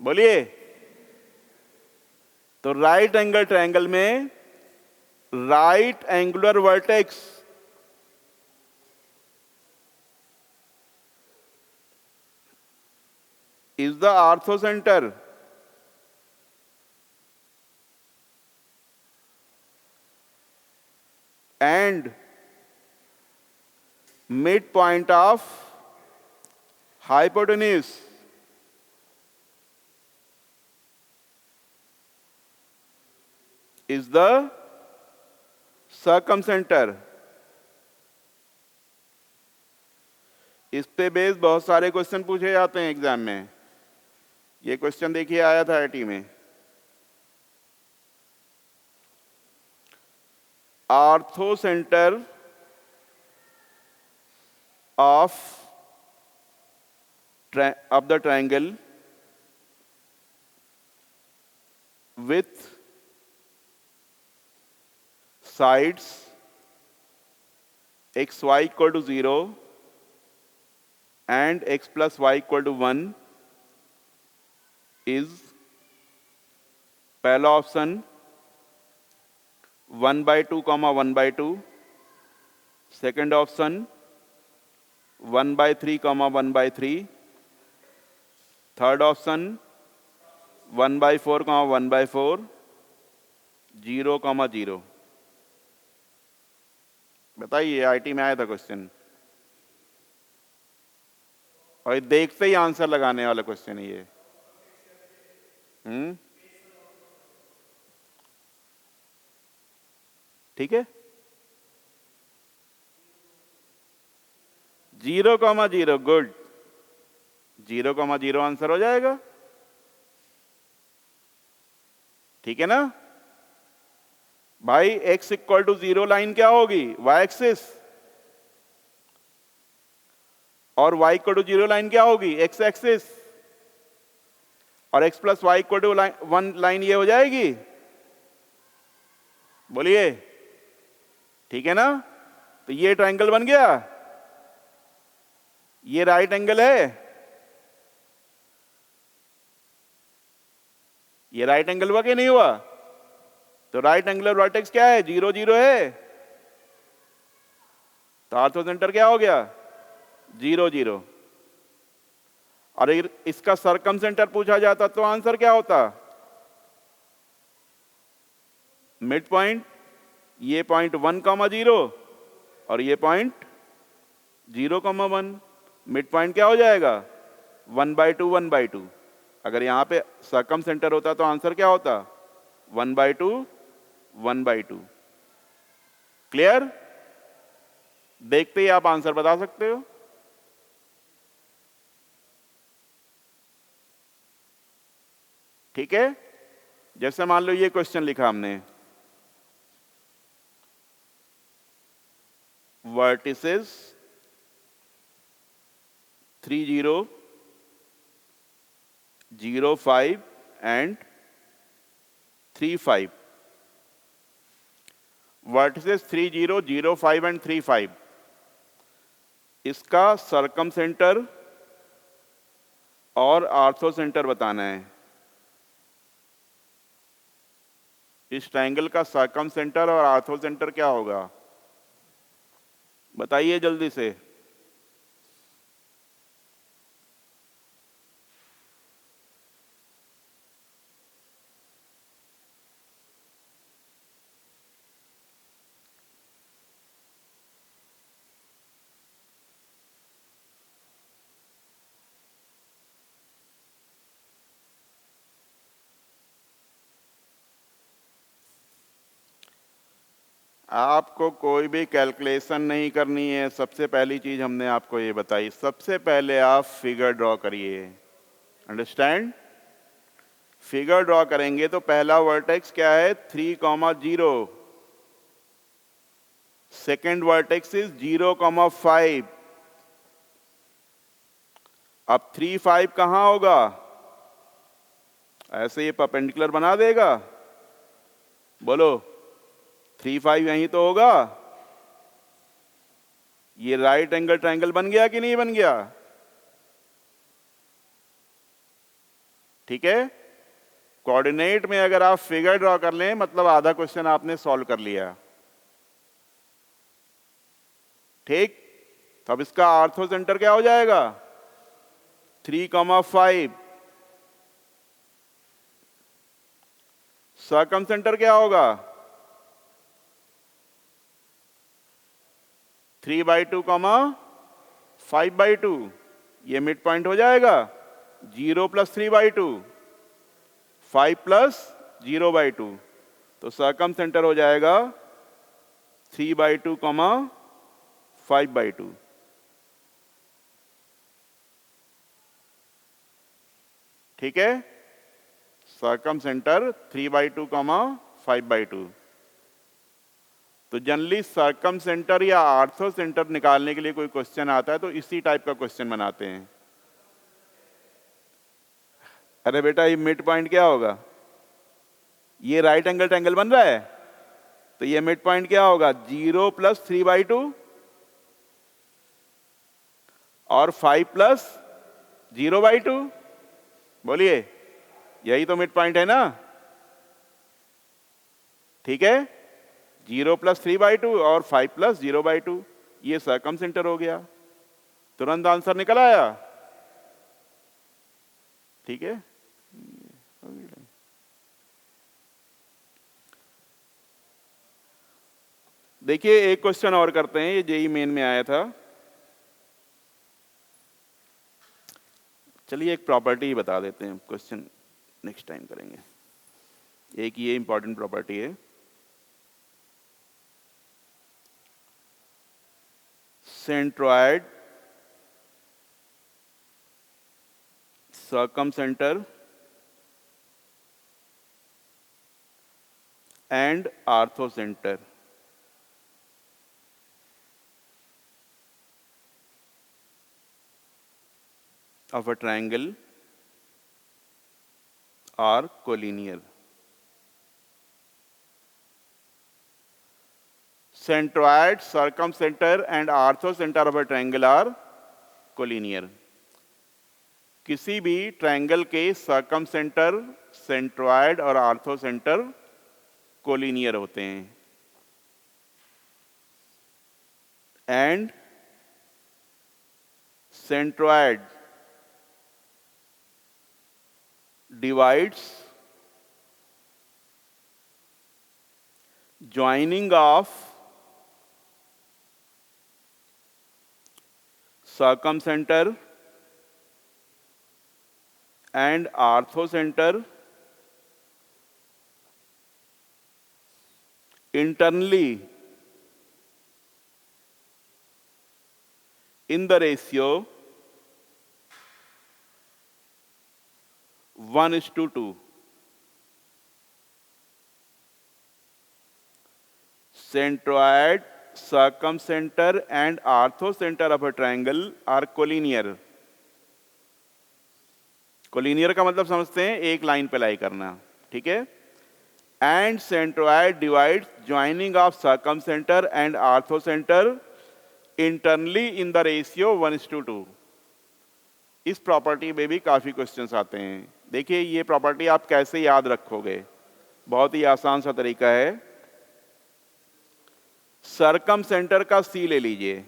बोलिए। तो राइट एंगल ट्रायंगल में right angular vertex is the orthocenter and midpoint of hypotenuse is the circumcenter। इस पे बेस बहुत सारे क्वेश्चन पूछे जाते हैं एग्जाम में। ये क्वेश्चन देखिए आया था आईटी में, ऑर्थोसेंटर of the triangle with sides xy equal to 0 and x plus y equal to 1 is पहला option 1/2 1 by 2, second option 1/3 1 by 3, third option 1/4 1 by 4, 0 0। बताइए, आईटी में आया था क्वेश्चन और देखते ही आंसर लगाने वाला क्वेश्चन है ये। ठीक है, 0 0, गुड, 0 0 आंसर हो जाएगा। ठीक है ना भाई। x इक्वल टू 0 लाइन क्या होगी? y axis. और y इक्वल टू 0 लाइन क्या होगी? x axis. और x plus Y equal to 1 line ये हो जाएगी। बोलिए, ठीक है ना। तो ये ट्रायंगल बन गया, ये राइट एंगल है, ये राइट एंगल हुआ कि नहीं हुआ? तो राइट एंगुलर वर्टेक्स क्या है? 0 0 है। तो ऑर्थोसेंटर क्या हो गया? 0 0। और इसका सरकमसेंटर पूछा जाता तो आंसर क्या होता? मिड पॉइंट, ये पॉइंट 1 0 और ये पॉइंट 0 1। मिड पॉइंट क्या हो जाएगा? 1/2 1/2। अगर यहां पे सरकमसेंटर होता तो आंसर क्या होता? 1/2 1/2। क्लियर? देखते ही आप आंसर बता सकते हो। ठीक है, जैसे मान लो ये क्वेश्चन लिखा हमने, वर्टिसेस 3 0 0 5 एंड 3 5। Vertices 3 0 0 5 and 3 5। इसका सरकमसेंटर और ऑर्थोसेंटर बताना है। इस ट्रायंगल का सरकमसेंटर और ऑर्थोसेंटर क्या होगा? बताइए जल्दी से। आपको कोई भी कैलकुलेशन नहीं करनी है। सबसे पहली चीज हमने आपको ये बताई, सबसे पहले आप फिगर ड्रॉ करिए। अंडरस्टैंड? फिगर ड्रॉ करेंगे तो पहला वर्टेक्स क्या है? 3 0। Second vertex is 0 5। अब 3 5 कहां होगा? ऐसे ये परपेंडिकुलर बना देगा। बोलो, 3 5 यहीं तो होगा। ये राइट एंगल ट्रायंगल बन गया कि नहीं बन गया? ठीक है, कोऑर्डिनेट में अगर आप फिगर ड्रॉ कर लें मतलब आधा क्वेश्चन आपने सॉल्व कर लिया। ठीक, तो अब इसका ऑर्थोसेंटर क्या हो जाएगा? 3 5। सर्कम सेंटर क्या होगा 3/2 कॉमा 5/2, ये मिड पॉइंट हो जाएगा 0 + 3/2, 5 + 0/2, तो सर्कम सेंटर हो जाएगा 3/2 कॉमा 5/2। ठीक है, सर्कम सेंटर 3/2 कॉमा 5/2। तो जनरली सर्कम सेंटर या आर्थो सेंटर निकालने के लिए कोई क्वेश्चन आता है तो इसी टाइप का क्वेश्चन बनाते हैं। अरे बेटा ये मिड पॉइंट क्या होगा, ये राइट एंगल ट्रायंगल बन रहा है, तो ये मिड पॉइंट क्या होगा 0 + 3/2 और 5 + 0/2। बोलिए, यही तो मिड पॉइंट है ना। ठीक है, 0 + 3/2 और 5 + 0/2, ये सर्कम सेंटर हो गया। तुरंत आंसर निकल आया। ठीक है, देखिए एक क्वेश्चन और करते हैं, ये जेईई मेन में आया था। चलिए एक प्रॉपर्टी बता देते हैं, क्वेश्चन नेक्स्ट टाइम करेंगे। एक ये इंपॉर्टेंट प्रॉपर्टी है, centroid circum centre and ortho centre of a triangle are collinear. Centroid, circumcenter and orthocenter of a triangle are collinear. किसी भी ट्रायंगल के सर्कमसेंटर, सेंट्रॉयड और आर्थोसेंटर कोलिनियर होते हैं। And centroid divides joining of circumcenter and orthocenter internally in the ratio 1:2. Centroid, circumcenter and orthocenter of a triangle are collinear. Collinear का मतलब समझते हैं एक लाइन पे लाई करना। ठीक है, and centroid divides joining of circumcentre and orthocentre internally in the ratio 1:2। इस प्रॉपर्टी में भी काफी क्वेश्चंस आते हैं। देखिए ये प्रॉपर्टी आप कैसे याद रखोगे, बहुत ही आसान सा तरीका है। सर्कम सेंटर का सी ले लीजिए,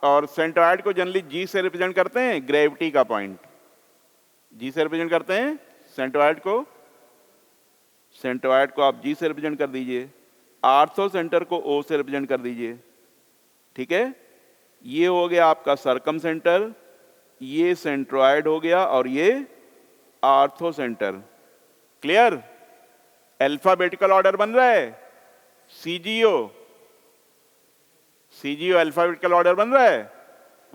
और सेंट्रॉयड को जनरली जी से रिप्रेजेंट करते हैं, ग्रेविटी का पॉइंट जी से रिप्रेजेंट करते हैं सेंट्रॉयड को। सेंट्रॉयड को आप जी से रिप्रेजेंट कर दीजिए, आर्थो सेंटर को ओ से रिप्रेजेंट कर दीजिए। ठीक है, ये हो गया आपका सर्कम सेंटर, ये सेंट्रॉयड हो गया और ये ortho centre. Clear, alphabetical order बन रहा है, सीजीओ अल्फाबेटिकल ऑर्डर बन रहा है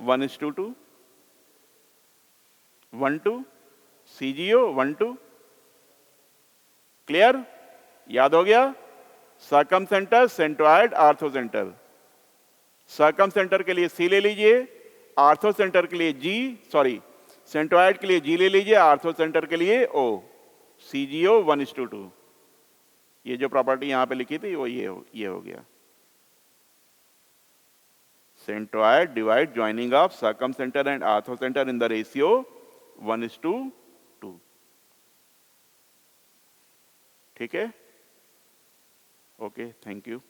1:2, 1:2, सीजीओ 1:2। क्लियर, याद हो गया। Circum centre, centroid, ortho centre. Circum centre के लिए सी ले लीजिए, आर्थो सेंटर के लिए जी, सॉरी सेंट्रॉयड के लिए जी ले लीजिए, आर्थो सेंटर के लिए ओ, सीजीओ 1:2। ये जो प्रॉपर्टी यहां पे लिखी थी वो ये हो गया। Centroid divide joining of circum centre and ortho centre in the ratio 1:2। ठीक है, ओके, थैंक यू।